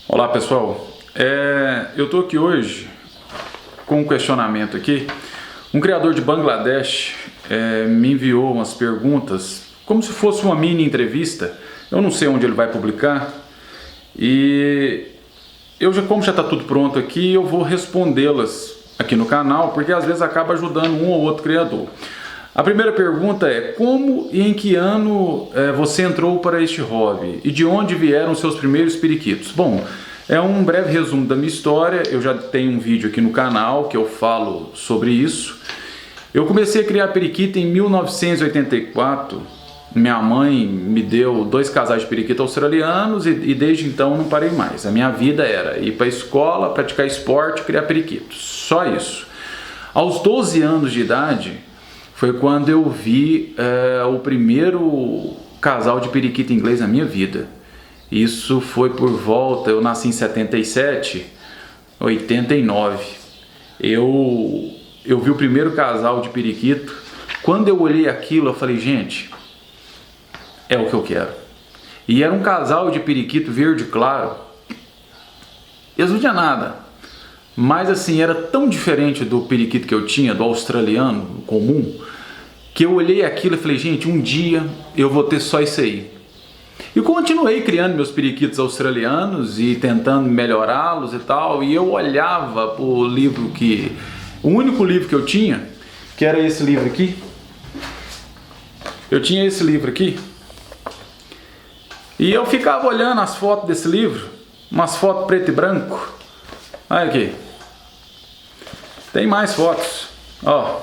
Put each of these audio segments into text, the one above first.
Olá pessoal, eu estou aqui hoje com um questionamento aqui. Um criador de Bangladesh me enviou umas perguntas como se fosse uma mini entrevista. Eu não sei onde ele vai publicar e como já está tudo pronto aqui, eu vou respondê-las aqui no canal, porque às vezes acaba ajudando um ou outro criador. A primeira pergunta é: como e em que ano você entrou para este hobby? E de onde vieram os seus primeiros periquitos? Bom, é um breve resumo da minha história. Eu já tenho um vídeo aqui no canal que eu falo sobre isso. Eu comecei a criar periquito em 1984. Minha mãe me deu 2 casais de periquito australianos e desde então não parei mais. A minha vida era ir para a escola, praticar esporte, criar periquitos. Só isso. Aos 12 anos de idade foi quando eu vi o primeiro casal de periquito inglês na minha vida. Isso foi por volta, eu nasci em 77, 89. Eu vi o primeiro casal de periquito. Quando eu olhei aquilo, eu falei, gente, é o que eu quero. E era um casal de periquito verde claro. Eles não tinham nada. Mas assim, era tão diferente do periquito que eu tinha, do australiano comum, que eu olhei aquilo e falei, gente, um dia eu vou ter só isso aí. E continuei criando meus periquitos australianos e tentando melhorá-los e tal, e eu olhava o livro o único livro que eu tinha, que era esse livro aqui. Eu tinha esse livro aqui, e eu ficava olhando as fotos desse livro, umas fotos preto e branco. Olha aqui. Tem mais fotos. Ó,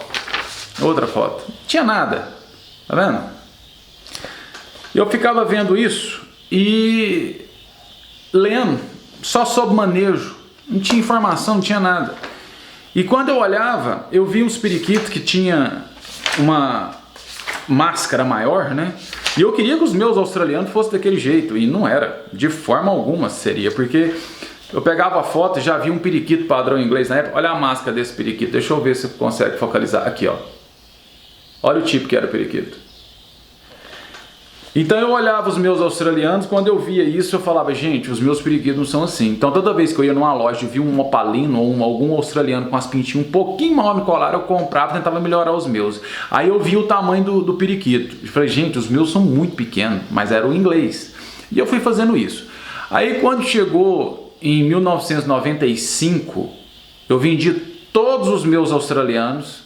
outra foto. Não tinha nada. Tá vendo? Eu ficava vendo isso e lendo só sobre manejo. Não tinha informação, não tinha nada. E quando eu olhava, eu vi uns periquitos que tinha uma máscara maior, né? E eu queria que os meus australianos fossem daquele jeito. E não era. De forma alguma seria. Porque eu pegava a foto e já vi um periquito padrão inglês na época. Olha a máscara desse periquito. Deixa eu ver se consegue focalizar. Aqui, ó. Olha o tipo que era o periquito. Então eu olhava os meus australianos. Quando eu via isso, eu falava, gente, os meus periquitos não são assim. Então toda vez que eu ia numa loja e via um opalino ou algum australiano com as pintinhas um pouquinho maior no colar, eu comprava e tentava melhorar os meus. Aí eu via o tamanho do periquito. Eu falei, gente, os meus são muito pequenos, mas era o inglês. E eu fui fazendo isso. Aí quando chegou em 1995, eu vendi todos os meus australianos,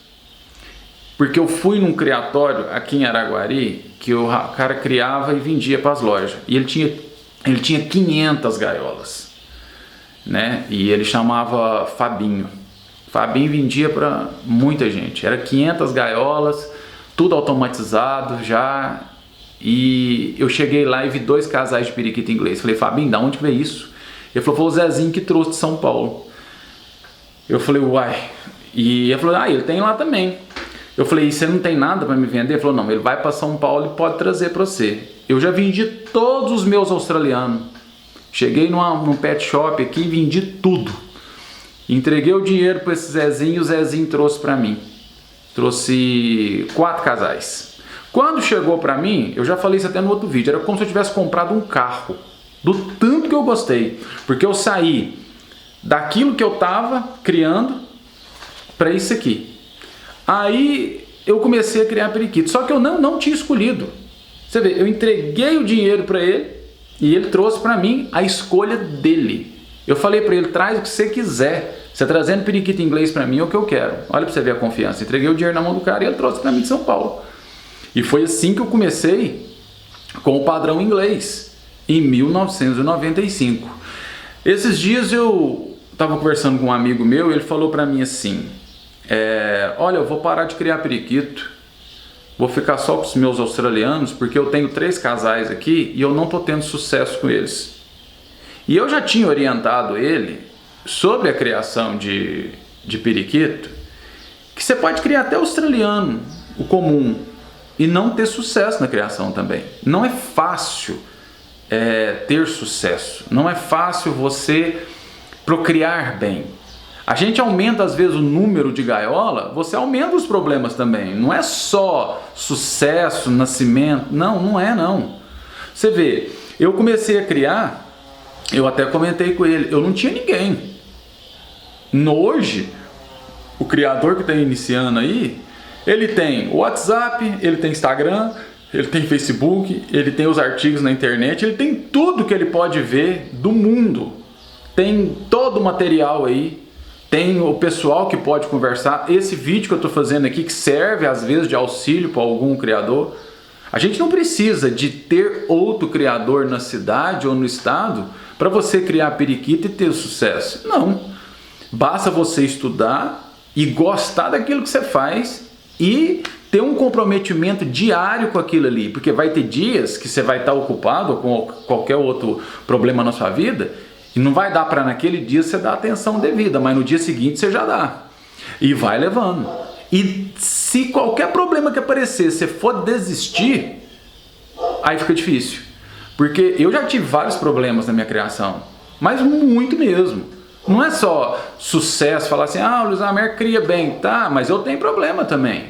porque eu fui num criatório aqui em Araguari, que o cara criava e vendia para as lojas. E ele tinha 500 gaiolas, né? E ele chamava Fabinho. Fabinho vendia para muita gente. Era 500 gaiolas, tudo automatizado já. E eu cheguei lá e vi 2 casais de periquito inglês. Falei, Fabinho, da onde veio isso? Ele falou, foi o Zezinho que trouxe de São Paulo. Eu falei, uai. E ele falou, ele tem lá também. Eu falei, você não tem nada para me vender? Ele falou, não, ele vai para São Paulo e pode trazer para você. Eu já vendi todos os meus australianos. Cheguei num pet shop aqui e vendi tudo. Entreguei o dinheiro para esse Zezinho e o Zezinho trouxe para mim. Trouxe 4 casais. Quando chegou para mim, eu já falei isso até no outro vídeo, era como se eu tivesse comprado um carro. Do tanto que eu gostei. Porque eu saí daquilo que eu estava criando para isso aqui. Aí eu comecei a criar periquito, só que eu não tinha escolhido. Você vê, eu entreguei o dinheiro para ele e ele trouxe para mim a escolha dele. Eu falei para ele, traz o que você quiser. Você trazendo periquito inglês para mim é o que eu quero. Olha para você ver a confiança. Entreguei o dinheiro na mão do cara e ele trouxe para mim de São Paulo. E foi assim que eu comecei com o padrão inglês, em 1995. Esses dias eu estava conversando com um amigo meu e ele falou para mim assim, olha, eu vou parar de criar periquito, vou ficar só com os meus australianos, porque eu tenho 3 casais aqui e eu não estou tendo sucesso com eles. E eu já tinha orientado ele sobre a criação de periquito, que você pode criar até australiano, o comum, e não ter sucesso na criação também. Não é fácil ter sucesso, não é fácil você procriar bem. A gente aumenta às vezes o número de gaiola, você aumenta os problemas também. Não é só sucesso, nascimento, não é não. Você vê, eu comecei a criar eu até comentei com ele, eu não tinha ninguém. Hoje, o criador que está iniciando aí, ele tem WhatsApp, ele tem Instagram, ele tem Facebook, ele tem os artigos na internet, ele tem tudo que ele pode ver do mundo. Tem todo o material aí, tem o pessoal que pode conversar. Esse vídeo que eu estou fazendo aqui, que serve às vezes de auxílio para algum criador. A gente não precisa de ter outro criador na cidade ou no estado para você criar periquito e ter sucesso. Não. Basta você estudar e gostar daquilo que você faz e ter um comprometimento diário com aquilo ali. Porque vai ter dias que você vai estar ocupado com qualquer outro problema na sua vida e não vai dar para naquele dia você dar atenção devida, mas no dia seguinte você já dá. E vai levando. E se qualquer problema que aparecer, você for desistir, aí fica difícil. Porque eu já tive vários problemas na minha criação, mas muito mesmo. Não é só sucesso, falar assim, o Luiz Américo cria bem, tá, mas eu tenho problema também.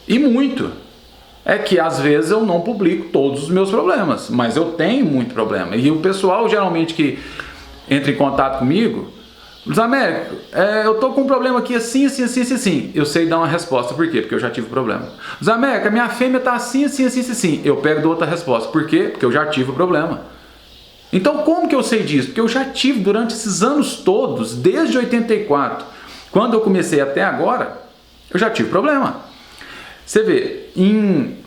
E muito. É que às vezes eu não publico todos os meus problemas, mas eu tenho muito problema. E o pessoal geralmente que entra em contato comigo, Luiz Américo, eu tô com um problema aqui assim. Eu sei dar uma resposta. Por quê? Porque eu já tive problema. Luiz Américo, a minha fêmea tá assim. Eu pego e dou outra resposta. Por quê? Porque eu já tive o problema. Então como que eu sei disso? Porque eu já tive durante esses anos todos, desde 84, quando eu comecei até agora, eu já tive problema. Você vê, em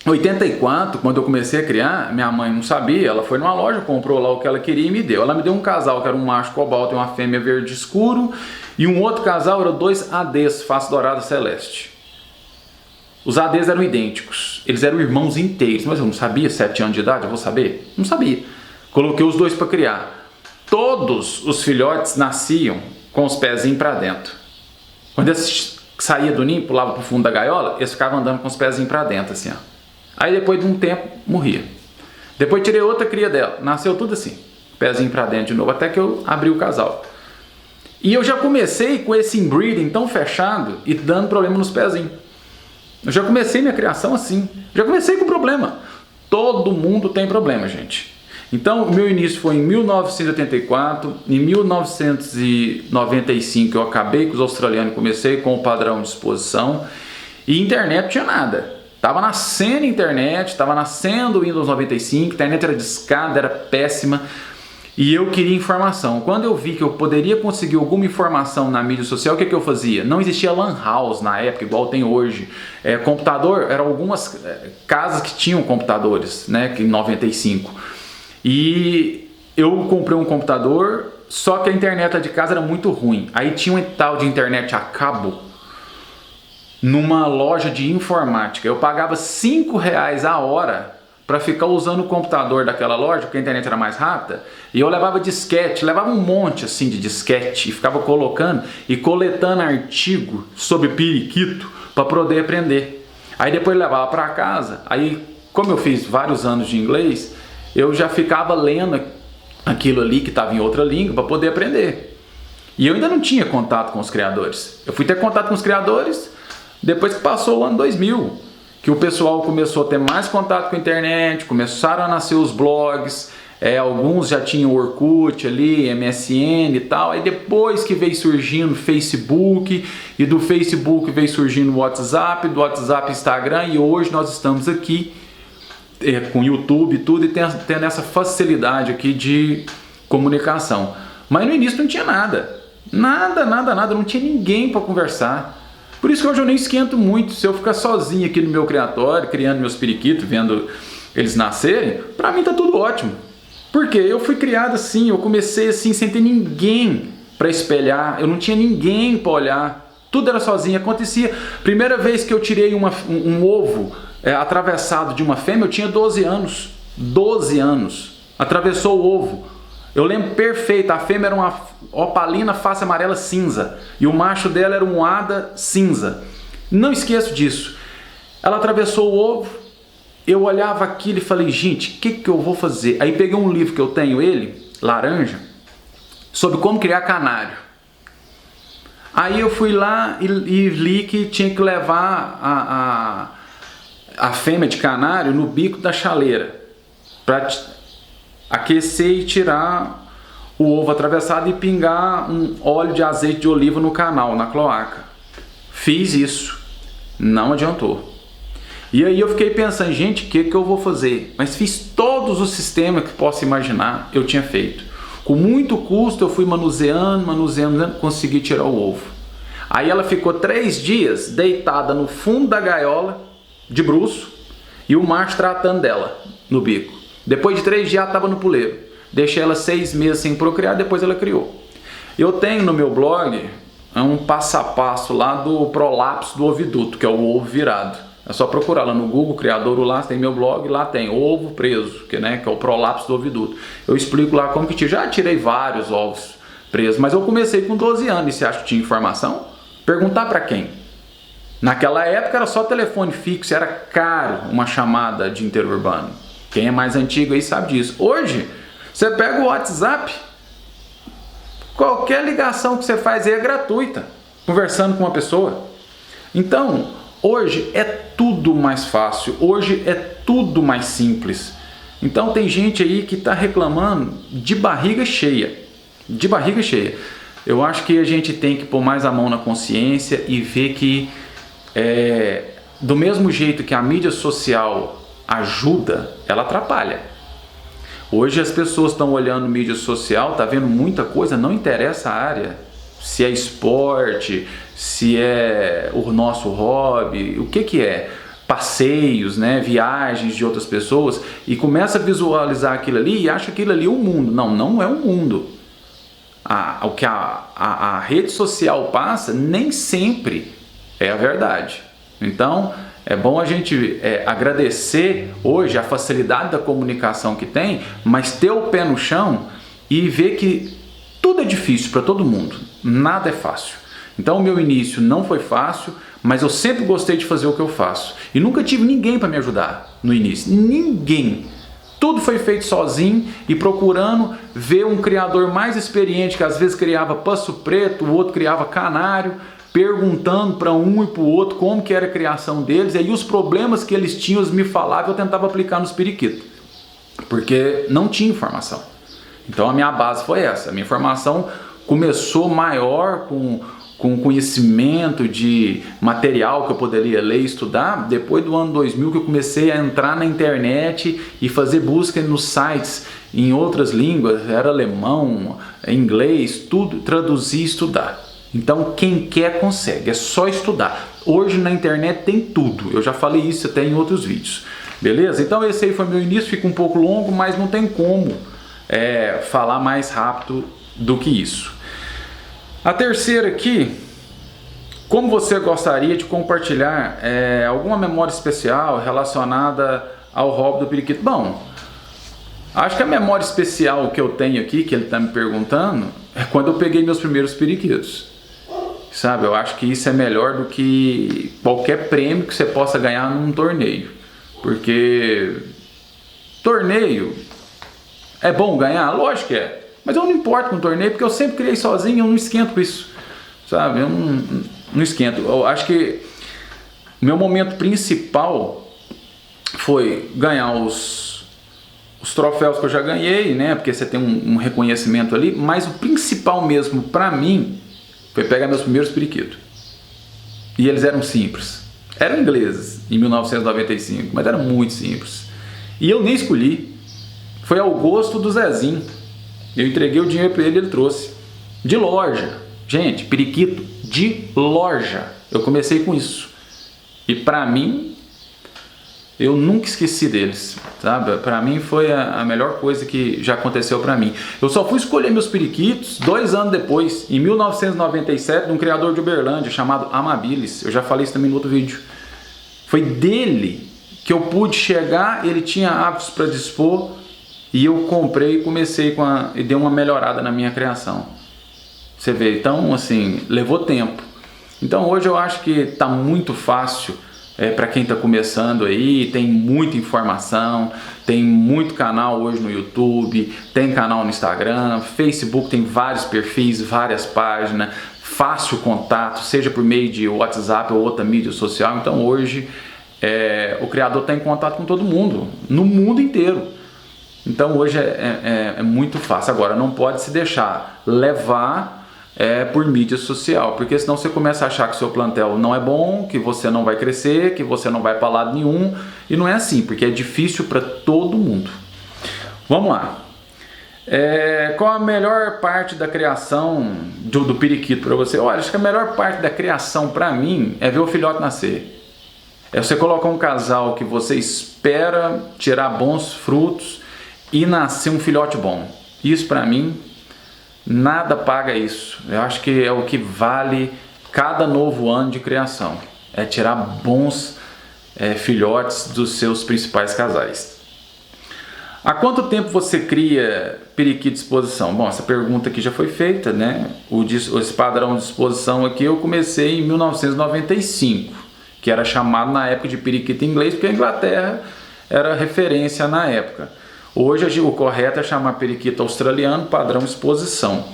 84, quando eu comecei a criar, minha mãe não sabia, ela foi numa loja, comprou lá o que ela queria e me deu. Ela me deu um casal que era um macho cobalto e uma fêmea verde escuro, e um outro casal era 2 ADs, face dourada celeste. Os ADs eram idênticos, eles eram irmãos inteiros, mas eu não sabia, 7 anos de idade, eu vou saber? Não sabia. Coloquei os dois para criar. Todos os filhotes nasciam com os pezinhos para dentro. Quando eles saíam do ninho, pulavam para o fundo da gaiola, eles ficavam andando com os pezinhos para dentro, assim, ó. Aí depois de um tempo, morria. Depois tirei outra cria dela, nasceu tudo assim, pezinho para dentro de novo, até que eu abri o casal. E eu já comecei com esse inbreeding tão fechado e dando problema nos pezinhos. Eu já comecei minha criação assim, já comecei com problema. Todo mundo tem problema, gente. Então, o meu início foi em 1984, em 1995 eu acabei com os australianos, comecei com o padrão de exposição, e internet não tinha nada. Tava nascendo a internet, estava nascendo o Windows 95, a internet era discada, era péssima, e eu queria informação. Quando eu vi que eu poderia conseguir alguma informação na mídia social, o que eu fazia? Não existia lan house na época, igual tem hoje. Computador, eram algumas casas que tinham computadores, né, em 95. E eu comprei um computador, só que a internet de casa era muito ruim. Aí tinha um tal de internet a cabo, numa loja de informática. Eu pagava R$5 a hora para ficar usando o computador daquela loja, porque a internet era mais rápida, e eu levava disquete, levava um monte assim de disquete, e ficava colocando e coletando artigo sobre periquito para poder aprender. Aí depois levava para casa, aí como eu fiz vários anos de inglês, eu já ficava lendo aquilo ali que estava em outra língua para poder aprender. E eu ainda não tinha contato com os criadores. Eu fui ter contato com os criadores depois que passou o ano 2000, que o pessoal começou a ter mais contato com a internet, começaram a nascer os blogs, alguns já tinham Orkut ali, MSN e tal, aí depois que veio surgindo o Facebook, e do Facebook veio surgindo o WhatsApp, do WhatsApp Instagram, e hoje nós estamos aqui com YouTube e tudo, e tendo essa facilidade aqui de comunicação. Mas no início não tinha nada, não tinha ninguém para conversar. Por isso que hoje eu nem esquento muito. Se eu ficar sozinho aqui no meu criatório, criando meus periquitos, vendo eles nascerem, pra mim tá tudo ótimo. Porque eu fui criado assim, eu comecei assim sem ter ninguém para espelhar, eu não tinha ninguém para olhar, tudo era sozinho, acontecia. Primeira vez que eu tirei um ovo atravessado de uma fêmea, eu tinha 12 anos. 12 anos. Atravessou o ovo. Eu lembro perfeito, a fêmea era uma opalina face amarela cinza e o macho dela era um Ada cinza. Não esqueço disso. Ela atravessou o ovo, eu olhava aquilo e falei, gente, o que eu vou fazer? Aí peguei um livro que eu tenho, ele, laranja, sobre como criar canário. Aí eu fui lá e li que tinha que levar a fêmea de canário no bico da chaleira, aquecer e tirar o ovo atravessado e pingar um óleo de azeite de oliva no canal, na cloaca. Fiz isso, não adiantou. E aí eu fiquei pensando, gente, o que eu vou fazer? Mas fiz todos os sistemas que posso imaginar, eu tinha feito. Com muito custo eu fui manuseando, consegui tirar o ovo. Aí ela ficou 3 dias deitada no fundo da gaiola, de bruço, e o macho tratando dela no bico. Depois de 3 dias ela estava no puleiro. Deixei ela 6 meses sem procriar, depois ela criou. Eu tenho no meu blog um passo a passo lá do prolapso do oviduto, que é o ovo virado. É só procurar lá no Google, Criadouro, lá tem meu blog, lá tem ovo preso, que é o prolapso do oviduto. Eu explico lá como que tira. Já tirei vários ovos presos, mas eu comecei com 12 anos, e você acha que tinha informação? Perguntar para quem? Naquela época era só telefone fixo, era caro uma chamada de interurbano. Quem é mais antigo aí sabe disso. Hoje, você pega o WhatsApp, qualquer ligação que você faz aí é gratuita, conversando com uma pessoa. Então, hoje é tudo mais fácil, hoje é tudo mais simples. Então tem gente aí que está reclamando de barriga cheia, de barriga cheia. Eu acho que a gente tem que pôr mais a mão na consciência e ver que do mesmo jeito que a mídia social ajuda, ela atrapalha. Hoje as pessoas estão olhando mídia social, tá vendo muita coisa, não interessa a área. Se é esporte, se é o nosso hobby, o que é? Passeios, né? Viagens de outras pessoas, e começa a visualizar aquilo ali e acha aquilo ali o mundo. Não, não é o mundo. O que a rede social passa nem sempre é a verdade. Então é bom a gente agradecer hoje a facilidade da comunicação que tem, mas ter o pé no chão e ver que tudo é difícil para todo mundo, nada é fácil. Então o meu início não foi fácil, mas eu sempre gostei de fazer o que eu faço. E nunca tive ninguém para me ajudar no início, ninguém. Tudo foi feito sozinho e procurando ver um criador mais experiente, que às vezes criava passo preto, o outro criava canário, perguntando para um e para o outro como que era a criação deles, e aí os problemas que eles tinham, eles me falavam, eu tentava aplicar nos periquitos, porque não tinha informação. Então a minha base foi essa, a minha formação começou maior com conhecimento de material que eu poderia ler e estudar, depois do ano 2000 que eu comecei a entrar na internet e fazer busca nos sites em outras línguas, era alemão, inglês, tudo, traduzir e estudar. Então quem quer consegue, é só estudar. Hoje na internet tem tudo, eu já falei isso até em outros vídeos, beleza? Então esse aí foi meu início, fica um pouco longo, mas não tem como falar mais rápido do que isso. A terceira aqui, como você gostaria de compartilhar alguma memória especial relacionada ao hobby do periquito? Bom, acho que a memória especial que eu tenho aqui, que ele está me perguntando, é quando eu peguei meus primeiros periquitos. Sabe, eu acho que isso é melhor do que qualquer prêmio que você possa ganhar num torneio. Porque torneio é bom ganhar? Lógico que é. Mas eu não importo com o torneio, porque eu sempre criei sozinho, eu não esquento com isso, sabe? Eu não esquento. Eu acho que o meu momento principal foi ganhar os troféus que eu já ganhei, né? Porque você tem um reconhecimento ali, mas o principal mesmo para mim foi pegar meus primeiros periquitos. E eles eram simples. Eram ingleses, em 1995, mas eram muito simples. E eu nem escolhi. Foi ao gosto do Zezinho. Eu entreguei o dinheiro para ele e ele trouxe. De loja. Gente, periquito de loja. Eu comecei com isso. E para mim, eu nunca esqueci deles, sabe? Para mim foi a melhor coisa que já aconteceu para mim. Eu só fui escolher meus periquitos 2 anos depois, em 1997, de um criador de Uberlândia chamado Amabilis. Eu já falei isso também no outro vídeo. Foi dele que eu pude chegar, ele tinha aves para dispor, e eu comprei e comecei e dei uma melhorada na minha criação. Você vê, então assim, levou tempo. Então hoje eu acho que está muito fácil para quem está começando aí, tem muita informação, tem muito canal hoje no YouTube, tem canal no Instagram, Facebook tem vários perfis, várias páginas, fácil contato, seja por meio de WhatsApp ou outra mídia social. Então hoje o criador está em contato com todo mundo, no mundo inteiro. Então hoje é muito fácil. Agora, não pode se deixar levar por mídia social, porque senão você começa a achar que o seu plantel não é bom, que você não vai crescer, que você não vai para lado nenhum, e não é assim, porque é difícil para todo mundo. Vamos lá. Qual a melhor parte da criação do periquito para você? Olha, acho que a melhor parte da criação para mim é ver o filhote nascer. É você colocar um casal que você espera tirar bons frutos e nascer um filhote bom. Isso para mim, nada paga isso. Eu acho que é o que vale cada novo ano de criação. É tirar bons filhotes dos seus principais casais. Há quanto tempo você cria periquito de exposição? Bom, essa pergunta aqui já foi feita, né? Esse padrão de exposição aqui eu comecei em 1995, que era chamado na época de periquito inglês, porque a Inglaterra era referência na época. Hoje o correto é chamar periquito australiano padrão exposição,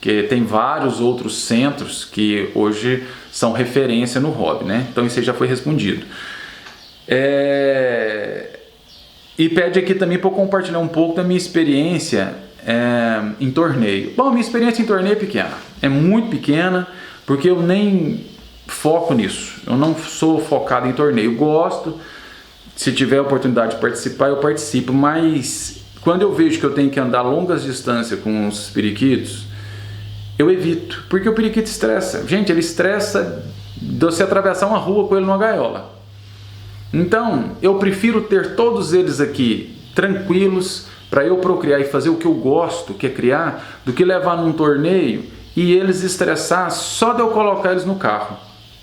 que tem vários outros centros que hoje são referência no hobby, né? Então isso aí já foi respondido. E pede aqui também para eu compartilhar um pouco da minha experiência em torneio. Bom, minha experiência em torneio é pequena, é muito pequena, porque eu nem foco nisso. Eu não sou focado em torneio. Gosto, se tiver a oportunidade de participar, eu participo, mas quando eu vejo que eu tenho que andar longas distâncias com os periquitos, eu evito, porque o periquito estressa. Gente, ele estressa de você atravessar uma rua com ele numa gaiola. Então, eu prefiro ter todos eles aqui tranquilos para eu procriar e fazer o que eu gosto, que é criar, do que levar num torneio e eles estressar só de eu colocar eles no carro.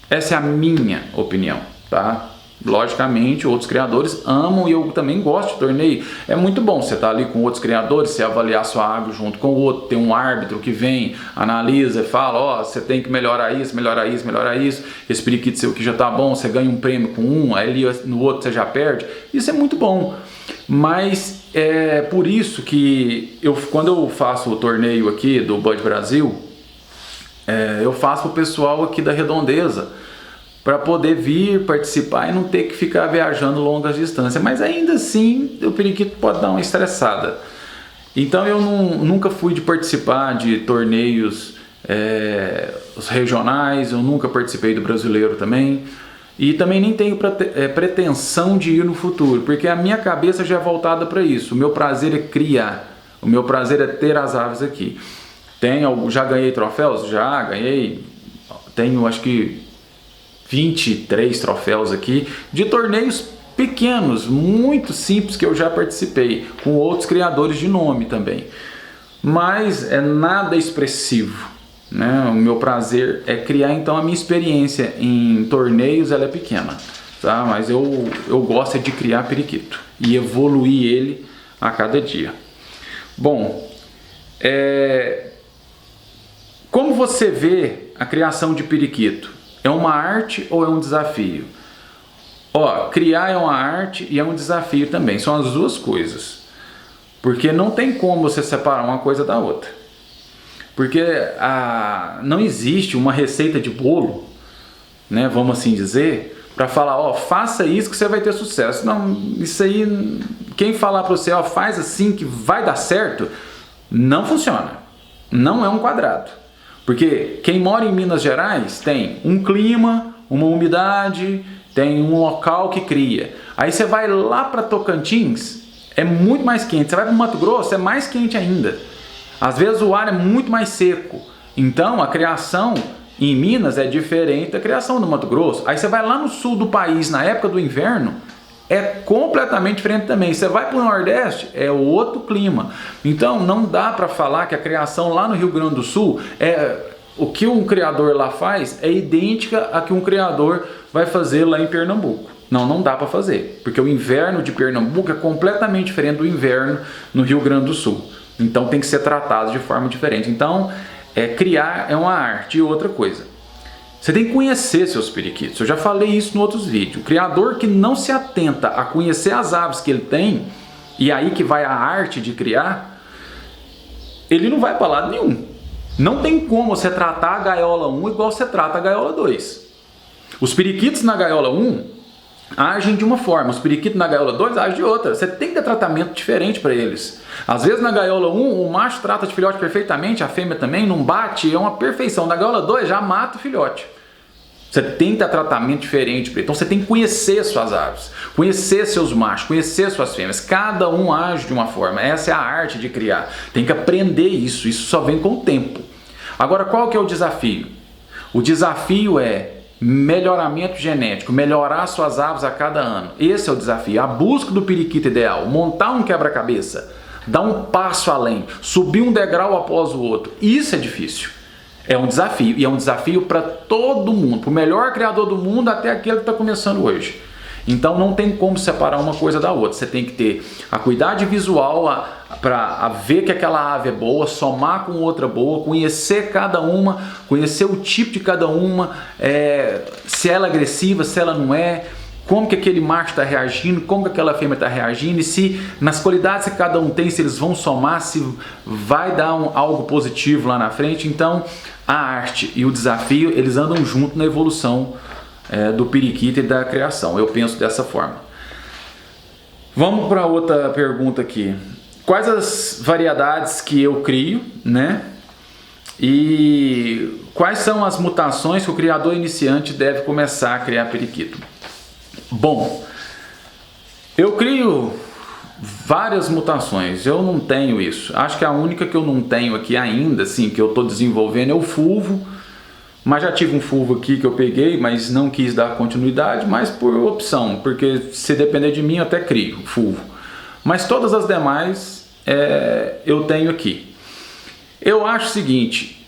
Essa é a minha opinião, tá? Logicamente, outros criadores amam e eu também gosto de torneio. É muito bom você estar ali com outros criadores, você avaliar sua água junto com o outro, tem um árbitro que vem, analisa e fala, ó, você tem que melhorar isso, melhorar isso, melhorar isso. Esse periquito seu que já tá bom, você ganha um prêmio com um, aí no outro você já perde. Isso é muito bom. Mas é por isso que quando eu faço o torneio aqui do Bud Brasil, eu faço para o pessoal aqui da Redondeza, para poder vir participar e não ter que ficar viajando longas distâncias. Mas ainda assim, o periquito pode dar uma estressada. Então eu nunca fui de participar de torneios os regionais, eu nunca participei do brasileiro também. E também nem tenho pretensão de ir no futuro, porque a minha cabeça já é voltada para isso. O meu prazer é criar, o meu prazer é ter as aves aqui. Já ganhei troféus? Já ganhei. Tenho acho que 23 troféus aqui de torneios pequenos, muito simples, que eu já participei com outros criadores de nome também, mas é nada expressivo, né? O meu prazer é criar. Então a minha experiência em torneios ela é pequena, tá? Mas eu gosto de criar periquito e evoluir ele a cada dia. Bom, como você vê a criação de periquito? É uma arte ou é um desafio? Criar é uma arte e é um desafio também. São as duas coisas. Porque não tem como você separar uma coisa da outra. Porque não existe uma receita de bolo, né, vamos assim dizer, para falar, faça isso que você vai ter sucesso. Não, isso aí, quem falar para você, faz assim que vai dar certo, não funciona. Não é um quadrado. Porque quem mora em Minas Gerais tem um clima, uma umidade, tem um local que cria. Aí você vai lá para Tocantins, é muito mais quente. Você vai para o Mato Grosso, é mais quente ainda. Às vezes o ar é muito mais seco. Então a criação em Minas é diferente da criação no Mato Grosso. Aí você vai lá no sul do país, na época do inverno, é completamente diferente também. Você vai para o Nordeste, é outro clima. Então não dá para falar que a criação lá no Rio Grande do Sul o que um criador lá faz é idêntica a que um criador vai fazer lá em Pernambuco. Não dá para fazer, porque o inverno de Pernambuco é completamente diferente do inverno no Rio Grande do Sul. Então tem que ser tratado de forma diferente. Então criar é uma arte. E outra coisa, você tem que conhecer seus periquitos. Eu já falei isso em outros vídeos. O criador que não se atenta a conhecer as aves que ele tem, e aí que vai a arte de criar, ele não vai para lado nenhum. Não tem como você tratar a gaiola 1 igual você trata a gaiola 2. Os periquitos na gaiola 1, agem de uma forma, os periquitos na gaiola 2 agem de outra. Você tem que dar tratamento diferente para eles. Às vezes na gaiola 1 o macho trata de filhote perfeitamente, a fêmea também, não bate, é uma perfeição. Na gaiola 2 já mata o filhote. Você tem que dar tratamento diferente para ele. Então você tem que conhecer suas aves, conhecer seus machos, conhecer suas fêmeas. Cada um age de uma forma. Essa é a arte de criar. Tem que aprender isso. Isso só vem com o tempo. Agora, qual que é o desafio? O desafio é melhoramento genético, melhorar suas aves a cada ano. Esse é o desafio. A busca do periquito ideal. Montar um quebra-cabeça. Dar um passo além. Subir um degrau após o outro. Isso é difícil. É um desafio, e é um desafio para todo mundo, para o melhor criador do mundo até aquele que está começando hoje. Então não tem como separar uma coisa da outra. Você tem que ter a cuidade visual para ver que aquela ave é boa, somar com outra boa, conhecer cada uma, conhecer o tipo de cada uma, se ela é agressiva, se ela não é, como que aquele macho está reagindo, como que aquela fêmea está reagindo, e se nas qualidades que cada um tem, se eles vão somar, se vai dar algo positivo lá na frente. Então a arte e o desafio, eles andam junto na evolução do periquito e da criação. Eu penso dessa forma. Vamos para outra pergunta aqui. Quais as variedades que eu crio, né? E quais são as mutações que o criador iniciante deve começar a criar periquito? Bom, eu crio várias mutações, eu não tenho isso. Acho que a única que eu não tenho aqui ainda, assim, que eu estou desenvolvendo é o fulvo. Mas já tive um fulvo aqui que eu peguei, mas não quis dar continuidade, mas por opção, porque se depender de mim eu até crio fulvo. Mas todas as demais eu tenho aqui. Eu acho o seguinte,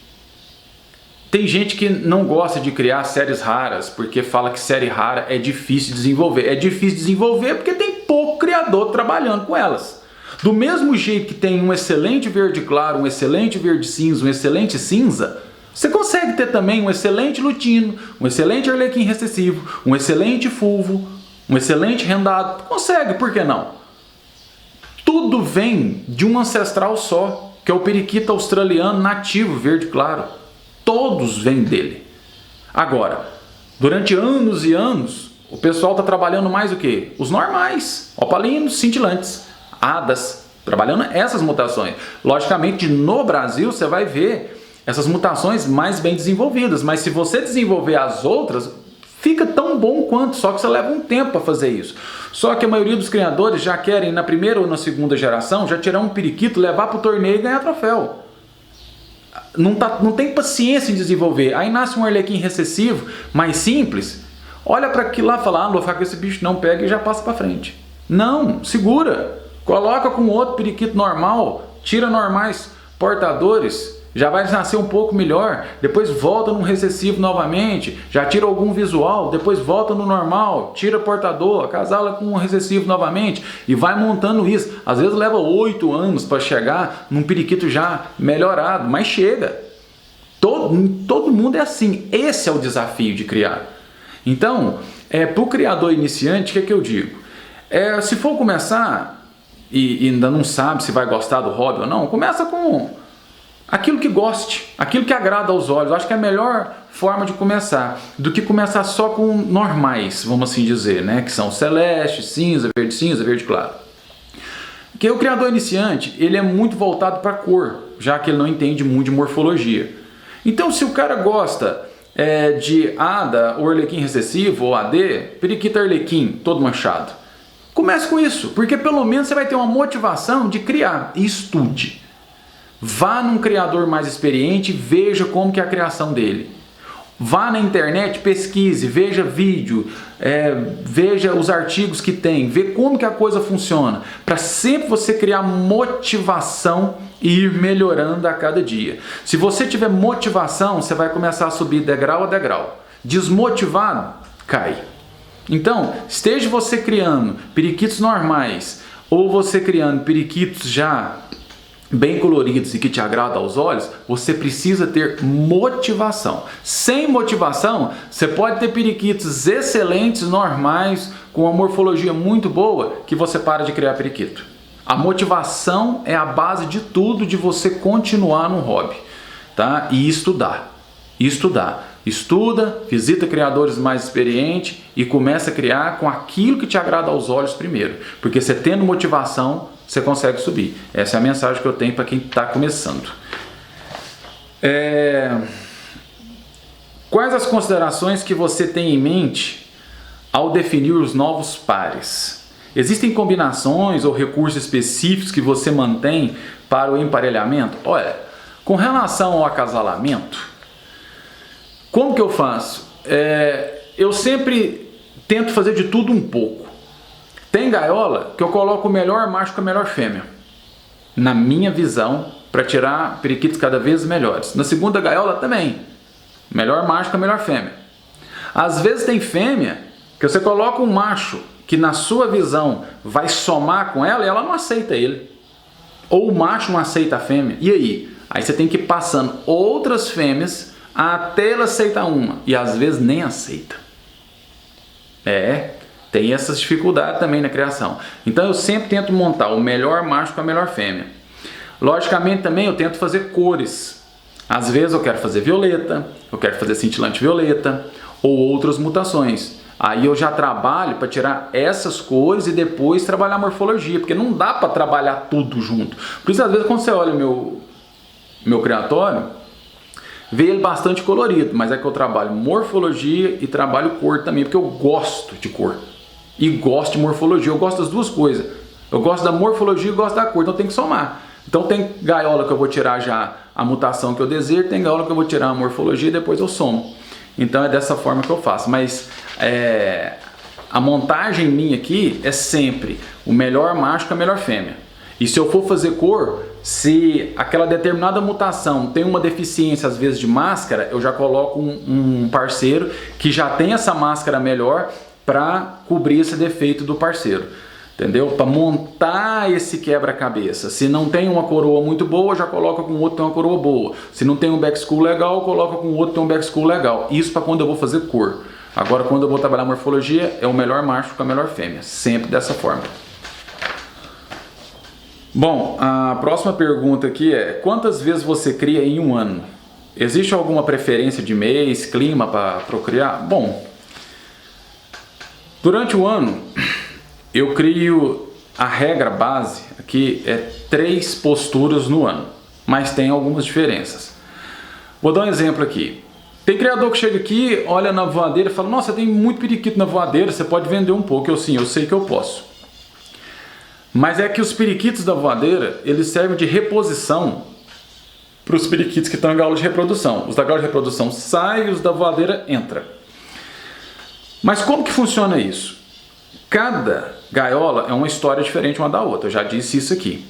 tem gente que não gosta de criar séries raras, porque fala que série rara é difícil de desenvolver. É difícil de desenvolver porque tem pouco criador trabalhando com elas. Do mesmo jeito que tem um excelente verde claro, um excelente verde cinza, um excelente cinza, você consegue ter também um excelente lutino, um excelente arlequim recessivo, um excelente fulvo, um excelente rendado. Consegue, por que não? Tudo vem de um ancestral só, que é o periquito australiano nativo verde claro. Todos vêm dele. Agora, durante anos e anos, o pessoal está trabalhando mais o quê? Os normais, opalinos, cintilantes, hadas, trabalhando essas mutações. Logicamente, no Brasil, você vai ver essas mutações mais bem desenvolvidas, mas se você desenvolver as outras, fica tão bom quanto, só que você leva um tempo para fazer isso. Só que a maioria dos criadores já querem, na primeira ou na segunda geração, já tirar um periquito, levar para o torneio e ganhar troféu. Não tem paciência em desenvolver. Aí nasce um arlequim recessivo, mais simples, olha para aquilo lá e fala, não vou ficar com esse bicho não, pega e já passa para frente. Não, segura, coloca com outro periquito normal, tira normais portadores, já vai nascer um pouco melhor, depois volta num recessivo novamente, já tira algum visual, depois volta no normal, tira portador, acasala com um recessivo novamente e vai montando isso. Às vezes leva 8 anos para chegar num periquito já melhorado, mas chega. Todo mundo é assim, esse é o desafio de criar. Então, para o criador iniciante, o que eu digo? Se for começar e ainda não sabe se vai gostar do hobby ou não, começa com aquilo que goste, aquilo que agrada aos olhos. Eu acho que é a melhor forma de começar, do que começar só com normais, vamos assim dizer, né? Que são celeste, cinza, verde claro. Porque o criador iniciante, ele é muito voltado para a cor, já que ele não entende muito de morfologia. Então, se o cara gosta de hada, ou arlequim recessivo, ou AD, periquito arlequim, todo manchado, comece com isso, porque pelo menos você vai ter uma motivação de criar. E estude. Vá num criador mais experiente, veja como que é a criação dele. Vá na internet, pesquise, veja vídeo, veja os artigos que tem, vê como que a coisa funciona, para sempre você criar motivação e ir melhorando a cada dia. Se você tiver motivação, você vai começar a subir degrau a degrau. Desmotivado, cai. Então, esteja você criando periquitos normais, ou você criando periquitos já bem coloridos e que te agrada aos olhos, você precisa ter motivação. Sem motivação, você pode ter periquitos excelentes, normais, com uma morfologia muito boa, que você para de criar periquito. A motivação é a base de tudo, de você continuar no hobby, tá? E estudar. Estuda, visita criadores mais experientes e começa a criar com aquilo que te agrada aos olhos primeiro. Porque você tendo motivação, você consegue subir. Essa é a mensagem que eu tenho para quem está começando. Quais as considerações que você tem em mente ao definir os novos pares? Existem combinações ou recursos específicos que você mantém para o emparelhamento? Olha, com relação ao acasalamento, como que eu faço? Eu sempre tento fazer de tudo um pouco. Tem gaiola que eu coloco o melhor macho com a melhor fêmea, na minha visão, para tirar periquitos cada vez melhores. Na segunda gaiola também, melhor macho com a melhor fêmea. Às vezes tem fêmea que você coloca um macho que na sua visão vai somar com ela e ela não aceita ele. Ou o macho não aceita a fêmea. E aí? Aí você tem que ir passando outras fêmeas até ela aceitar uma. E às vezes nem aceita. Tem essas dificuldades também na criação. Então eu sempre tento montar o melhor macho com a melhor fêmea. Logicamente também eu tento fazer cores. Às vezes eu quero fazer violeta, eu quero fazer cintilante violeta ou outras mutações. Aí eu já trabalho para tirar essas cores e depois trabalhar a morfologia, porque não dá para trabalhar tudo junto. Por isso às vezes quando você olha o meu criatório, vê ele bastante colorido, mas é que eu trabalho morfologia e trabalho cor também, porque eu gosto de cor e gosto de morfologia, eu gosto das duas coisas. Eu gosto da morfologia e gosto da cor, então tem que somar. Então tem gaiola que eu vou tirar já a mutação que eu desejo, tem gaiola que eu vou tirar a morfologia e depois eu somo. Então é dessa forma que eu faço, mas a montagem minha aqui é sempre o melhor macho com a melhor fêmea. E se eu for fazer cor, se aquela determinada mutação tem uma deficiência às vezes de máscara, eu já coloco um parceiro que já tem essa máscara melhor para cobrir esse defeito do parceiro. Entendeu? Para montar esse quebra-cabeça. Se não tem uma coroa muito boa, já coloca com outro que tem uma coroa boa. Se não tem um back school legal, coloca com outro que tem um back school legal. Isso para quando eu vou fazer cor. Agora, quando eu vou trabalhar morfologia, é o melhor macho com a melhor fêmea. Sempre dessa forma. Bom, a próxima pergunta aqui é: quantas vezes você cria em um ano? Existe alguma preferência de mês, clima para procriar? Bom, durante o ano eu crio, a regra base aqui é 3 posturas no ano, mas tem algumas diferenças. Vou dar um exemplo aqui. Tem criador que chega aqui, olha na voadeira e fala: nossa, tem muito periquito na voadeira, você pode vender um pouco. Eu sei que eu posso. Mas é que os periquitos da voadeira, eles servem de reposição para os periquitos que estão em gaiola de reprodução. Os da gaiola de reprodução saem e os da voadeira entram. Mas como que funciona isso? Cada gaiola é uma história diferente uma da outra, eu já disse isso aqui.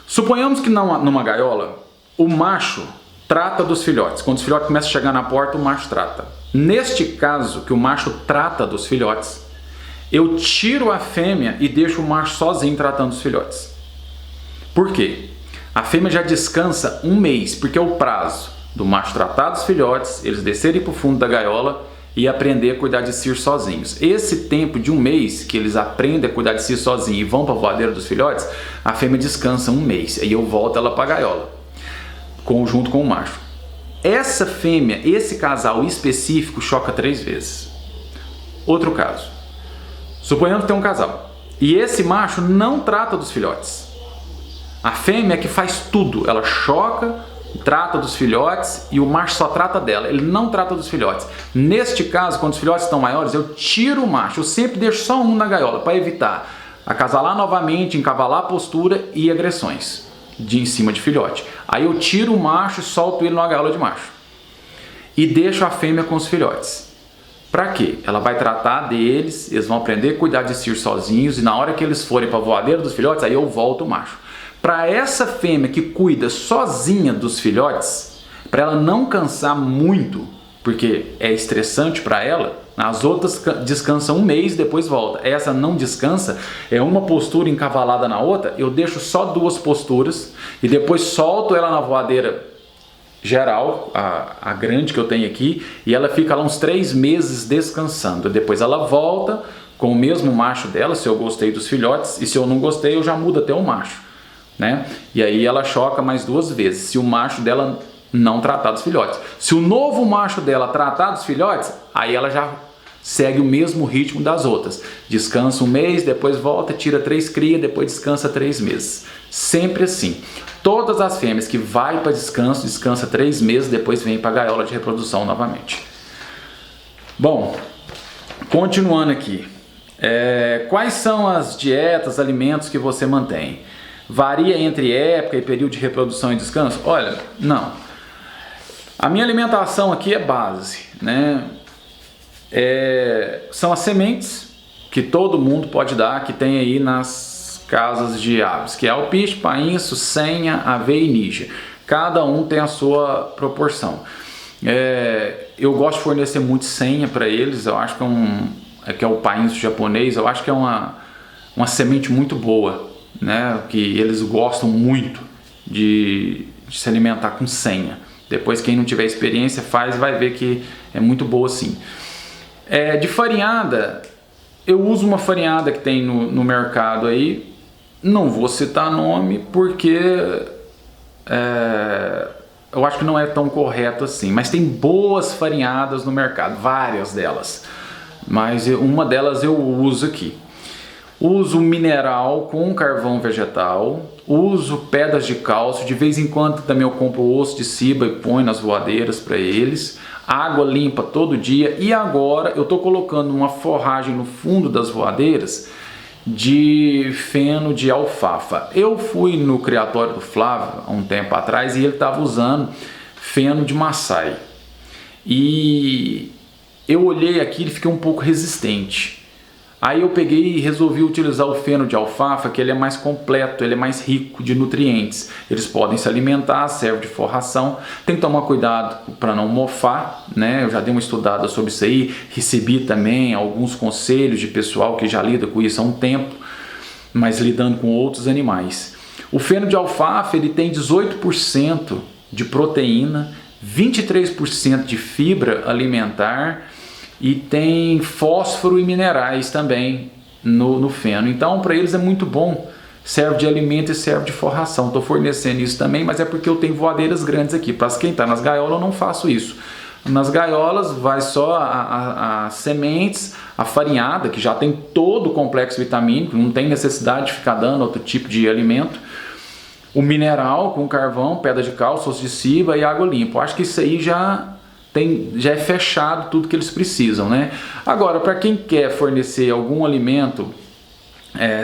Suponhamos que numa gaiola, o macho trata dos filhotes. Quando os filhotes começam a chegar na porta, o macho trata. Neste caso, que o macho trata dos filhotes, eu tiro a fêmea e deixo o macho sozinho tratando os filhotes. Por quê? A fêmea já descansa um mês, porque é o prazo do macho tratar dos filhotes, eles descerem para o fundo da gaiola e aprender a cuidar de si sozinhos. Esse tempo de um mês que eles aprendem a cuidar de si sozinhos e vão para a voadeira dos filhotes, a fêmea descansa um mês, aí eu volto ela para a gaiola, junto com o macho. Essa fêmea, esse casal específico, choca 3 vezes. Outro caso. Suponhamos que tem um casal e esse macho não trata dos filhotes. A fêmea é que faz tudo, ela choca, trata dos filhotes e o macho só trata dela, ele não trata dos filhotes. Neste caso, quando os filhotes estão maiores, eu tiro o macho, eu sempre deixo só um na gaiola para evitar acasalar novamente, encavalar a postura e agressões em cima de filhote. Aí eu tiro o macho e solto ele numa gaiola de macho e deixo a fêmea com os filhotes. Para quê? Ela vai tratar deles, eles vão aprender a cuidar de si sozinhos e na hora que eles forem para a voadeira dos filhotes, aí eu volto o macho. Para essa fêmea que cuida sozinha dos filhotes, para ela não cansar muito, porque é estressante para ela, as outras descansam um mês e depois volta. Essa não descansa, é uma postura encavalada na outra, eu deixo só 2 posturas e depois solto ela na voadeira geral, a grande que eu tenho aqui, e ela fica lá uns 3 meses descansando. Depois ela volta com o mesmo macho dela, se eu gostei dos filhotes, e se eu não gostei eu já mudo até o macho. Né? E aí ela choca mais 2 vezes. Se o macho dela não tratar dos filhotes. Se o novo macho dela tratar dos filhotes, aí ela já segue o mesmo ritmo das outras. Descansa um mês, depois volta, tira 3 crias, depois descansa 3 meses. Sempre assim. Todas as fêmeas que vai para descanso, descansa 3 meses, depois vem para a gaiola de reprodução novamente. Bom, continuando aqui. Quais são as dietas, alimentos que você mantém? Varia entre época e período de reprodução e descanso? Olha, não. A minha alimentação aqui é base, né? São as sementes que todo mundo pode dar, que tem aí nas casas de aves, que é alpiste, painço, senha, aveia e ninja. Cada um tem a sua proporção. Eu gosto de fornecer muito senha para eles. Eu acho que é o painço japonês. Eu acho que é uma semente muito boa, né? Que eles gostam muito de se alimentar com senha. Depois, quem não tiver experiência faz, vai ver que é muito boa sim. De farinhada, eu uso uma farinhada que tem no mercado aí. Não vou citar nome porque eu acho que não é tão correto assim. Mas tem boas farinhadas no mercado, várias delas. Mas uma delas eu uso aqui. Uso mineral com carvão vegetal, uso pedras de cálcio, de vez em quando também eu compro osso de ciba e ponho nas voadeiras para eles, água limpa todo dia. E agora eu estou colocando uma forragem no fundo das voadeiras de feno de alfafa. Eu fui no criatório do Flávio há um tempo atrás e ele estava usando feno de Maasai. E eu olhei aqui e fiquei um pouco resistente. Aí eu peguei e resolvi utilizar o feno de alfafa, que ele é mais completo, ele é mais rico de nutrientes. Eles podem se alimentar, serve de forração. Tem que tomar cuidado para não mofar, né? Eu já dei uma estudada sobre isso aí, recebi também alguns conselhos de pessoal que já lida com isso há um tempo, mas lidando com outros animais. O feno de alfafa, ele tem 18% de proteína, 23% de fibra alimentar, e tem fósforo e minerais também no feno. Então, para eles é muito bom. Serve de alimento e serve de forração. Estou fornecendo isso também, mas é porque eu tenho voadeiras grandes aqui. Para quem está nas gaiolas, eu não faço isso. Nas gaiolas vai só as sementes, a farinhada, que já tem todo o complexo vitamínico, não tem necessidade de ficar dando outro tipo de alimento. O mineral com carvão, pedra de cálcio, osso de ciba e água limpa. Eu acho que isso aí já é fechado tudo que eles precisam, né? Agora, para quem quer fornecer algum alimento,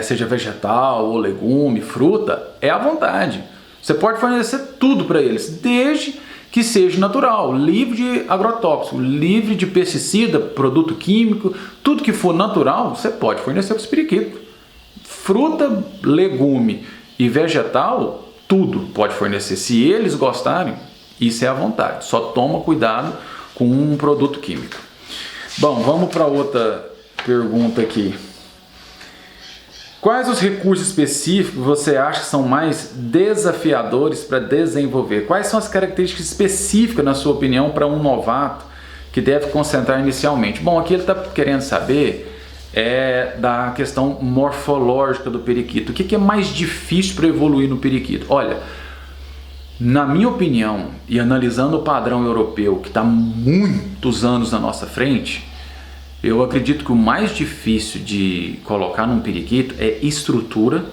seja vegetal ou legume, fruta, é à vontade. Você pode fornecer tudo para eles, desde que seja natural, livre de agrotóxico, livre de pesticida, produto químico, tudo que for natural, você pode fornecer para os periquitos. Fruta, legume e vegetal, tudo pode fornecer. Se eles gostarem, isso é à vontade, só toma cuidado com um produto químico. Bom, vamos para outra pergunta aqui. Quais os recursos específicos você acha que são mais desafiadores para desenvolver? Quais são as características específicas, na sua opinião, para um novato que deve concentrar inicialmente? Bom, aqui ele está querendo saber da questão morfológica do periquito. O que é mais difícil para evoluir no periquito? Olha, na minha opinião, e analisando o padrão europeu, que está muitos anos na nossa frente, eu acredito que o mais difícil de colocar num periquito é estrutura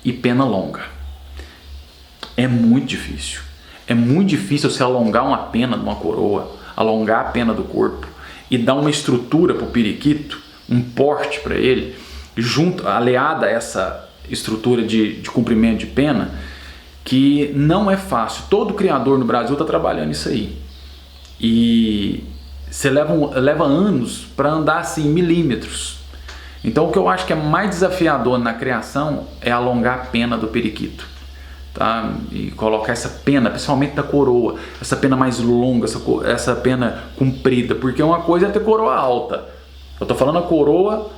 e pena longa. É muito difícil. É muito difícil você alongar uma pena de uma coroa, alongar a pena do corpo e dar uma estrutura para o periquito, um porte para ele, aliada a essa estrutura de comprimento de pena, que não é fácil. Todo criador no Brasil está trabalhando isso aí. E você leva anos para andar assim, milímetros. Então o que eu acho que é mais desafiador na criação é alongar a pena do periquito, tá? E colocar essa pena, principalmente da coroa, essa pena mais longa, essa pena comprida, porque uma coisa é ter coroa alta. Eu estou falando a coroa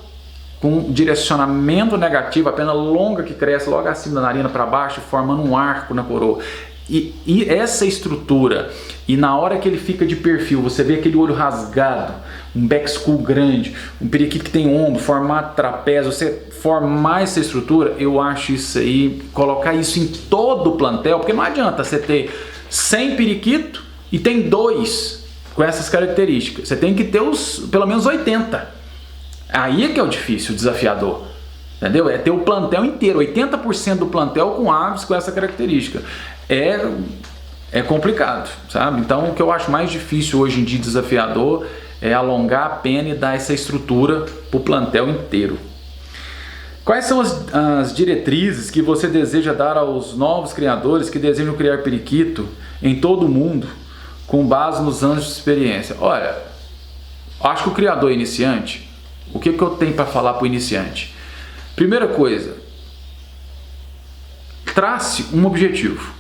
com direcionamento negativo, a pena longa que cresce logo acima da narina para baixo, formando um arco na coroa. E essa estrutura, e na hora que ele fica de perfil, você vê aquele olho rasgado, um back skull grande, um periquito que tem ombro, formato trapézio, você formar essa estrutura, eu acho isso aí, colocar isso em todo o plantel, porque não adianta você ter 100 periquito e tem 2 com essas características. Você tem que ter pelo menos 80. Aí é que é o difícil, o desafiador. Entendeu? É ter o plantel inteiro, 80% do plantel com aves com essa característica. É complicado, sabe? Então o que eu acho mais difícil hoje em dia, desafiador, é alongar a pena e dar essa estrutura para o plantel inteiro. Quais são as diretrizes que você deseja dar aos novos criadores que desejam criar periquito em todo o mundo com base nos anos de experiência? Olha, acho que o criador iniciante, o que eu tenho para falar para o iniciante? Primeira coisa, trace um objetivo.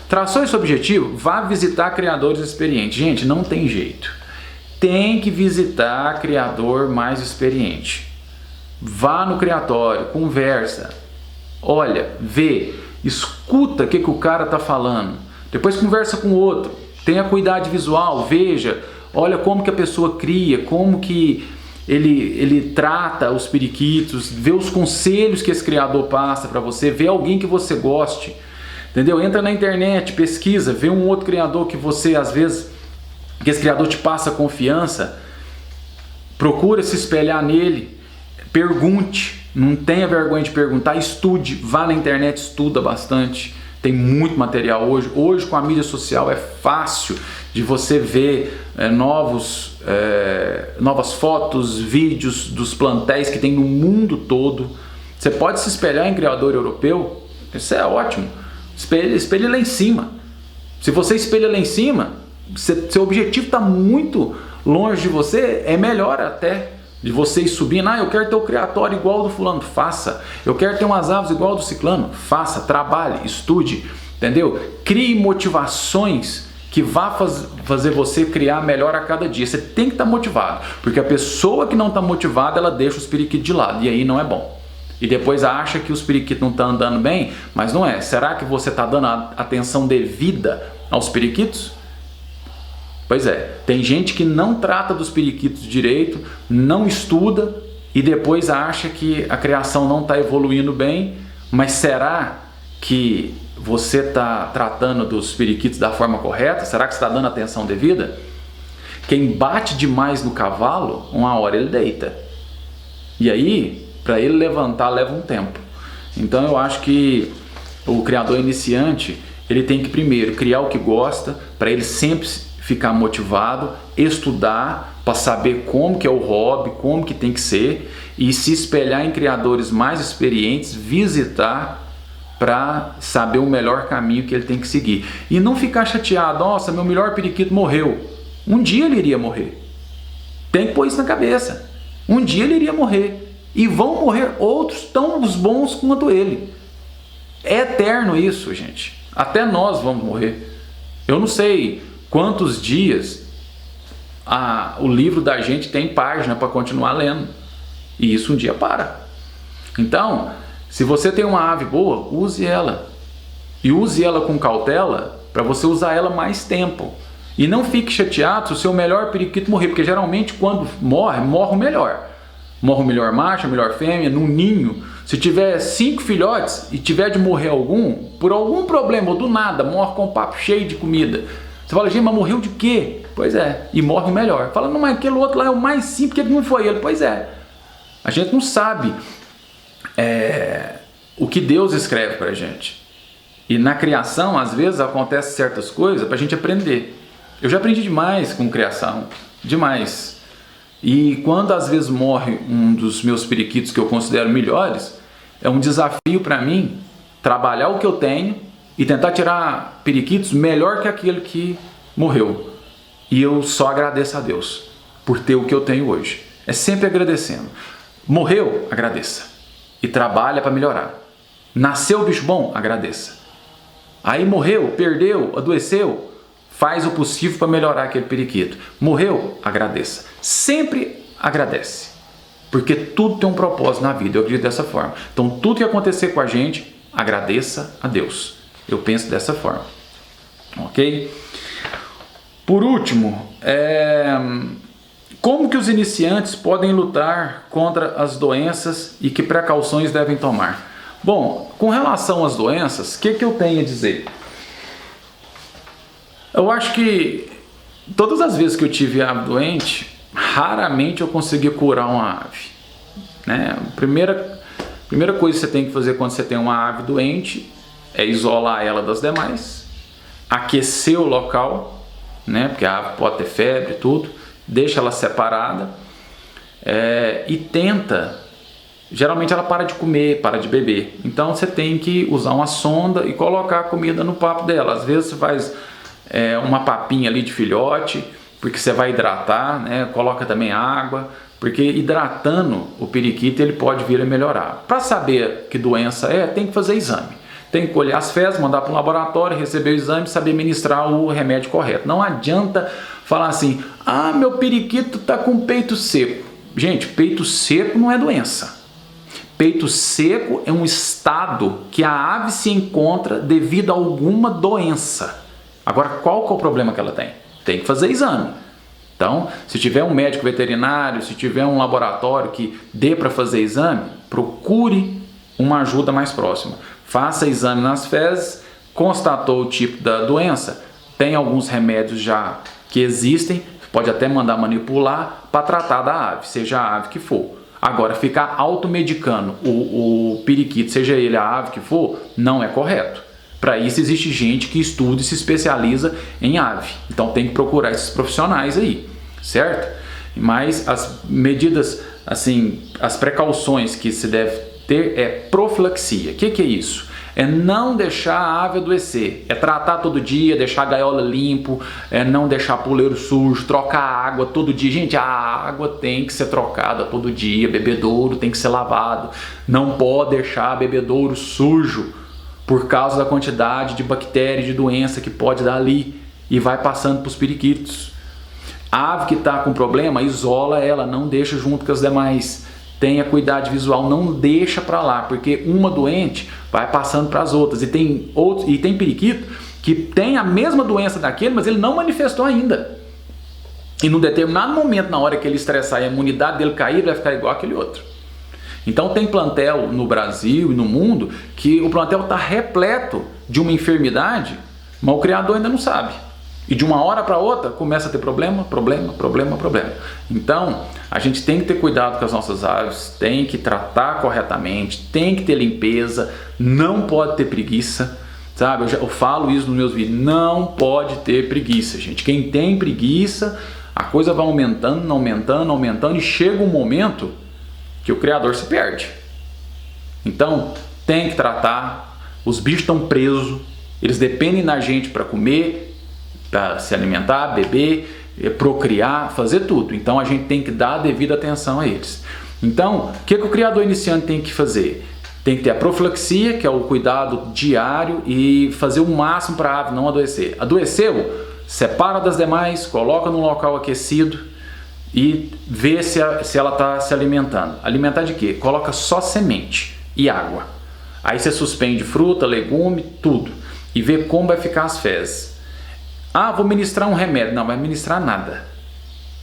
Traçou esse objetivo, vá visitar criadores experientes. Gente, não tem jeito. Tem que visitar criador mais experiente. Vá no criatório, conversa, olha, vê, escuta o que o cara está falando. Depois conversa com o outro. Tenha cuidado visual, veja, olha como que a pessoa cria, como que ele trata os periquitos, vê os conselhos que esse criador passa para você, vê alguém que você goste, entendeu? Entra na internet, pesquisa, vê um outro criador que você, às vezes, que esse criador te passa confiança, procura se espelhar nele, pergunte, não tenha vergonha de perguntar, estude, vá na internet, estuda bastante. Tem muito material hoje. Hoje com a mídia social é fácil de você ver novas fotos, vídeos dos plantéis que tem no mundo todo. Você pode se espelhar em criador europeu, isso é ótimo. Espelhe lá em cima. Se você espelha lá em cima, seu objetivo está muito longe de você, é melhor até de você ir subindo. Eu quero ter o criatório igual do fulano, faça. Eu quero ter umas aves igual do ciclano, faça. Trabalhe, estude, entendeu? Crie motivações que vá fazer você criar melhor a cada dia. Você tem que estar motivado, porque a pessoa que não está motivada, ela deixa os periquitos de lado, e aí não é bom. E depois acha que os periquitos não estão andando bem, mas não é. Será que você está dando a atenção devida aos periquitos? Pois é, tem gente que não trata dos periquitos direito, não estuda e depois acha que a criação não está evoluindo bem, mas será que você está tratando dos periquitos da forma correta? Será que você está dando atenção devida? Quem bate demais no cavalo, uma hora ele deita. E aí, para ele levantar, leva um tempo. Então eu acho que o criador iniciante, ele tem que primeiro criar o que gosta, para ele sempre ficar motivado, estudar para saber como que é o hobby, como que tem que ser, e se espelhar em criadores mais experientes, visitar para saber o melhor caminho que ele tem que seguir. E não ficar chateado, nossa, meu melhor periquito morreu. Um dia ele iria morrer. Tem que pôr isso na cabeça. Um dia ele iria morrer. E vão morrer outros tão bons quanto ele. É eterno isso, gente. Até nós vamos morrer. Eu não sei quantos dias o livro da gente tem página para continuar lendo. E isso um dia para. Então, se você tem uma ave boa, use ela. E use ela com cautela para você usar ela mais tempo. E não fique chateado se o seu melhor periquito morrer, porque geralmente quando morre o melhor. Morre o melhor macho, a melhor fêmea, num ninho. Se tiver 5 filhotes e tiver de morrer algum, por algum problema ou do nada, morre com um papo cheio de comida. Você fala, gente, mas morreu de quê? Pois é, e morre o melhor. Fala, não, mas aquele outro lá é o mais simples, porque não foi ele. Pois é, a gente não sabe o que Deus escreve pra gente. E na criação, às vezes, acontecem certas coisas pra gente aprender. Eu já aprendi demais com criação, demais. E quando às vezes morre um dos meus periquitos que eu considero melhores, é um desafio para mim trabalhar o que eu tenho e tentar tirar periquitos melhor que aquele que morreu. E eu só agradeço a Deus por ter o que eu tenho hoje. É sempre agradecendo. Morreu? Agradeça. E trabalha para melhorar. Nasceu bicho bom? Agradeça. Aí morreu, perdeu, adoeceu? Faz o possível para melhorar aquele periquito. Morreu? Agradeça. Sempre agradece. Porque tudo tem um propósito na vida. Eu acredito dessa forma. Então, tudo que acontecer com a gente, agradeça a Deus. Eu penso dessa forma. Ok? Por último, como que os iniciantes podem lutar contra as doenças e que precauções devem tomar? Bom, com relação às doenças, o que eu tenho a dizer? Eu acho que todas as vezes que eu tive ave doente, raramente eu consegui curar uma ave, né? Primeira coisa que você tem que fazer quando você tem uma ave doente é isolar ela das demais, aquecer o local, né? Porque a ave pode ter febre e tudo, deixa ela separada e tenta. Geralmente ela para de comer, para de beber. Então você tem que usar uma sonda e colocar a comida no papo dela. Às vezes você faz uma papinha ali de filhote, porque você vai hidratar, né? Coloca também água, porque hidratando o periquito ele pode vir a melhorar. Para saber que doença tem que fazer exame. Tem que colher as fezes, mandar para um laboratório, receber o exame, saber ministrar o remédio correto. Não adianta falar assim, meu periquito está com peito seco. Gente, peito seco não é doença. Peito seco é um estado que a ave se encontra devido a alguma doença. Agora, qual que é o problema que ela tem? Tem que fazer exame. Então, se tiver um médico veterinário, se tiver um laboratório que dê para fazer exame, procure uma ajuda mais próxima. Faça exame nas fezes, constatou o tipo da doença, tem alguns remédios já que existem, pode até mandar manipular para tratar da ave, seja a ave que for. Agora, ficar automedicando o periquito, seja ele a ave que for, não é correto. Para isso existe gente que estuda e se especializa em ave. Então tem que procurar esses profissionais aí, certo? Mas as medidas, assim, as precauções que se deve ter é profilaxia. O que é isso? É não deixar a ave adoecer, é tratar todo dia, deixar a gaiola limpo, é não deixar puleiro sujo, trocar a água todo dia. Gente, a água tem que ser trocada todo dia, bebedouro tem que ser lavado, não pode deixar bebedouro sujo por causa da quantidade de bactérias, de doença que pode dar ali e vai passando para os periquitos. A ave que está com problema, isola ela, não deixa junto com as demais. Tenha cuidado visual, não deixa para lá, porque uma doente vai passando para as outras. E tem periquito que tem a mesma doença daquele, mas ele não manifestou ainda. E num determinado momento, na hora que ele estressar e a imunidade dele cair, ele vai ficar igual aquele outro. Então tem plantel no Brasil e no mundo que o plantel está repleto de uma enfermidade, mas o criador ainda não sabe. E de uma hora para outra começa a ter problema. Então a gente tem que ter cuidado com as nossas aves, tem que tratar corretamente, tem que ter limpeza, não pode ter preguiça, sabe? Eu falo isso nos meus vídeos, não pode ter preguiça, gente. Quem tem preguiça, a coisa vai aumentando e chega um momento que o criador se perde. Então tem que tratar, os bichos estão presos, eles dependem da gente para comer, para se alimentar, beber, procriar, fazer tudo. Então a gente tem que dar a devida atenção a eles. Então, o que o criador iniciante tem que fazer? Tem que ter a profilaxia, que é o cuidado diário, e fazer o máximo para a ave não adoecer. Adoeceu, separa das demais, coloca num local aquecido e vê se ela está se alimentando. Alimentar de quê? Coloca só semente e água. Aí você suspende fruta, legume, tudo. E vê como vai ficar as fezes. Vou ministrar um remédio. Não, vai ministrar nada.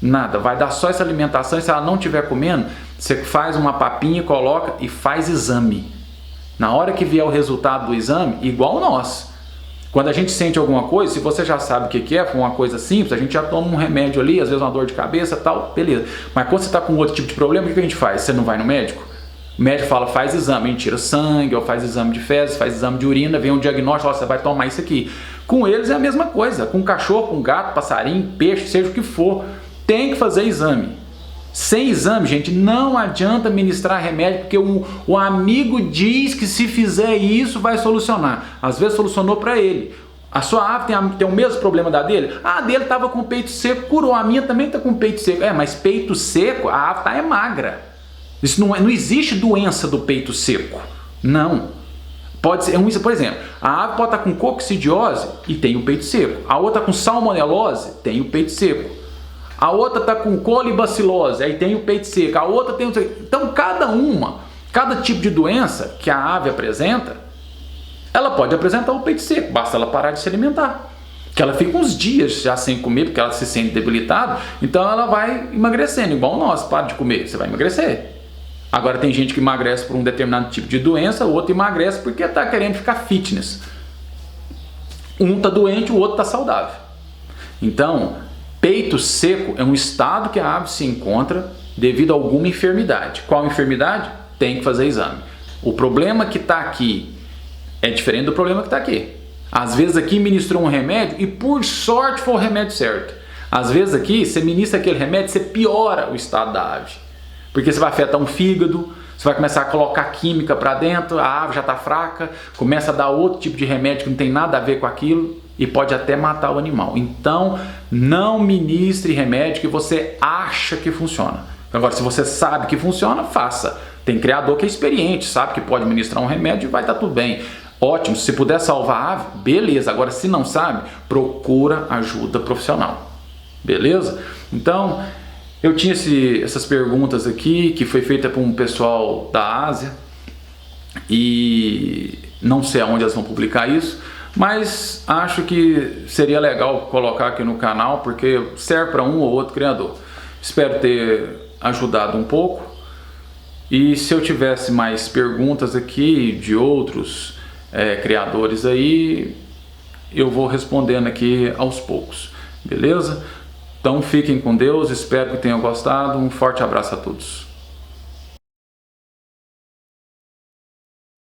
Nada. Vai dar só essa alimentação. E se ela não estiver comendo, você faz uma papinha, coloca e faz exame. Na hora que vier o resultado do exame, igual nós. Quando a gente sente alguma coisa, se você já sabe o que é, for uma coisa simples, a gente já toma um remédio ali, às vezes uma dor de cabeça, tal, beleza. Mas quando você está com outro tipo de problema, o que a gente faz? Você não vai no médico? O médico fala, faz exame, a gente tira sangue, ou faz exame de fezes, faz exame de urina, vem um diagnóstico, você vai tomar isso aqui. Com eles é a mesma coisa, com cachorro, com gato, passarinho, peixe, seja o que for, tem que fazer exame. Sem exame, gente, não adianta ministrar remédio, porque o amigo diz que se fizer isso vai solucionar. Às vezes solucionou para ele. A sua ave tem o mesmo problema da dele? A dele estava com o peito seco, curou. A minha também está com o peito seco. Mas peito seco, a ave é magra. Isso não existe doença do peito seco. Não. Pode ser, por exemplo, a ave pode estar com coccidiose e tem o peito seco. A outra com salmonelose tem o peito seco. A outra está com colibacilose, aí tem o peito seco. A outra tem o... Então, cada tipo de doença que a ave apresenta, ela pode apresentar o peito seco. Basta ela parar de se alimentar. Que ela fica uns dias já sem comer, porque ela se sente debilitada. Então, ela vai emagrecendo. Igual nós, para de comer, você vai emagrecer. Agora tem gente que emagrece por um determinado tipo de doença, o outro emagrece porque está querendo ficar fitness. Um está doente, o outro está saudável. Então, peito seco é um estado que a ave se encontra devido a alguma enfermidade. Qual enfermidade? Tem que fazer exame. O problema que está aqui é diferente do problema que está aqui. Às vezes aqui ministrou um remédio e por sorte foi o remédio certo. Às vezes aqui você ministra aquele remédio e você piora o estado da ave. Porque você vai afetar um fígado, você vai começar a colocar química para dentro, a ave já está fraca, começa a dar outro tipo de remédio que não tem nada a ver com aquilo e pode até matar o animal. Então não ministre remédio que você acha que funciona. Agora, se você sabe que funciona, faça. Tem criador que é experiente, sabe que pode ministrar um remédio e vai estar tudo bem. Ótimo, se puder salvar a ave, beleza. Agora, se não sabe, procura ajuda profissional. Beleza? Então, eu tinha essas perguntas aqui, que foi feita por um pessoal da Ásia, e não sei aonde elas vão publicar isso, mas acho que seria legal colocar aqui no canal, porque serve para um ou outro criador. Espero ter ajudado um pouco, e se eu tivesse mais perguntas aqui de outros criadores aí, eu vou respondendo aqui aos poucos, beleza? Então fiquem com Deus, espero que tenham gostado, um forte abraço a todos.